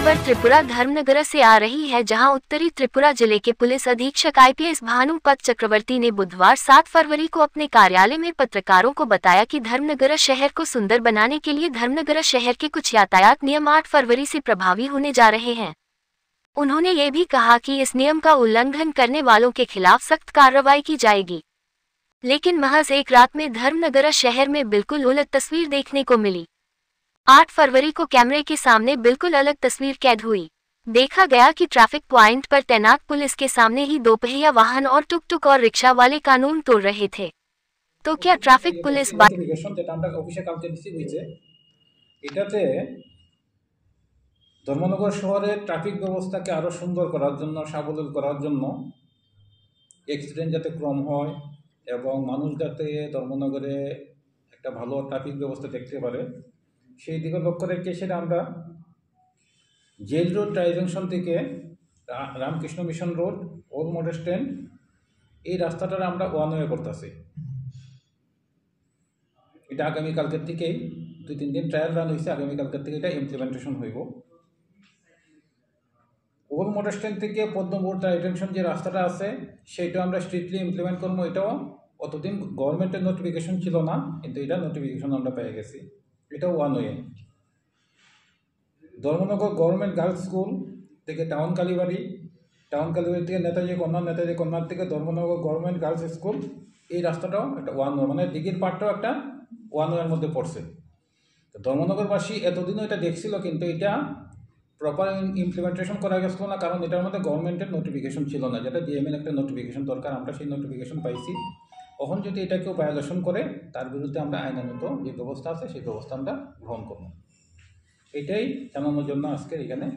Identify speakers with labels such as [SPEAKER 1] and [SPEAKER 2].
[SPEAKER 1] खबर त्रिपुरा धर्मनगर से आ रही है, जहां उत्तरी त्रिपुरा जिले के पुलिस अधीक्षक आईपीएस भानुपत चक्रवर्ती ने बुधवार 7 फरवरी को अपने कार्यालय में पत्रकारों को बताया कि धर्मनगर शहर को सुंदर बनाने के लिए धर्मनगर शहर के कुछ यातायात नियम 8 फरवरी से प्रभावी होने जा रहे हैं। उन्होंने ये भी कहा कि इस नियम का उल्लंघन करने वालों के खिलाफ सख्त कार्रवाई की जाएगी। लेकिन महज एक रात में धर्मनगर शहर में बिल्कुल उलट तस्वीर देखने को मिली। 8 फरवरी को कैमरे के सामने बिल्कुल अलग तस्वीर कैद हुई। देखा गया कि ट्रैफिक पॉइंट पर तैनात पुलिस के सामने ही दोपहिया वाहन और टुक-टुक और रिक्शा वाले कानून तोड़ रहे थे। तो क्या ट्रैफिक पुलिस
[SPEAKER 2] এটাতে ধর্মনগর শহরের ট্রাফিক ব্যবস্থাকে আরো সুন্দর করার জন্য, সাবলীল করার জন্য, অ্যাক্সিডেন্ট যাতে কম হয় এবং মানুষ যাতে ধর্মনগরে একটা ভালো ট্রাফিক ব্যবস্থা দেখতে পারে, সেই দিকে লক্ষ্য রেখে সেটা আমরা জেল রোড ট্রাই জংশন থেকে Ramakrishna mission road, old model stand, এই রাস্তাটা আমরা ওয়ান ওয়ে করতেছি। এটা আগামীকালকের থেকেই 2-3 দিন ট্রায়াল রান হয়েছে, আগামীকালকের থেকে এটা ইমপ্লিমেন্টেশন হইব। ওল্ড মডেল স্ট্যান্ড থেকে পদ্মপুর ট্রাই জংশন যে রাস্তাটা আছে সেইটা আমরা স্ট্রিক্টলি ইমপ্লিমেন্ট করবো। এটাও অতদিন গভর্নমেন্টের নোটিফিকেশন ছিল না, কিন্তু এটা নোটিফিকেশন আমরা পেয়ে গেছি। এটাও one way. Dharmanagar government girls school থেকে টাউন কালীবাড়ি থেকে নেতাজি কন্যার থেকে ধর্মনগর গভর্নমেন্ট গার্লস স্কুল, এই রাস্তাটাও একটা ওয়ান ওয়ে, মানে দিঘির পাড়টাও একটা ওয়ান ওয়ের মধ্যে পড়ছে। তো ধর্মনগরবাসী এতদিনও এটা দেখছিল, কিন্তু এটা প্রপার ইমপ্লিমেন্টেশন করা গেছিল না, কারণ এটার মধ্যে গভর্নমেন্টের নোটিফিকেশন ছিল না, যেটা ডিএমএর একটা নোটিফিকেশন দরকার। আমরা সেই নোটিফিকেশন পাইছি। তখন যদি এটা কেউ ভায়োলেশন করে, তার বিরুদ্ধে আমরা আইনানুগ যে ব্যবস্থা আছে সেই ব্যবস্থা আমরা গ্রহণ করব। এটাই জানানোর জন্য আজকের এখানে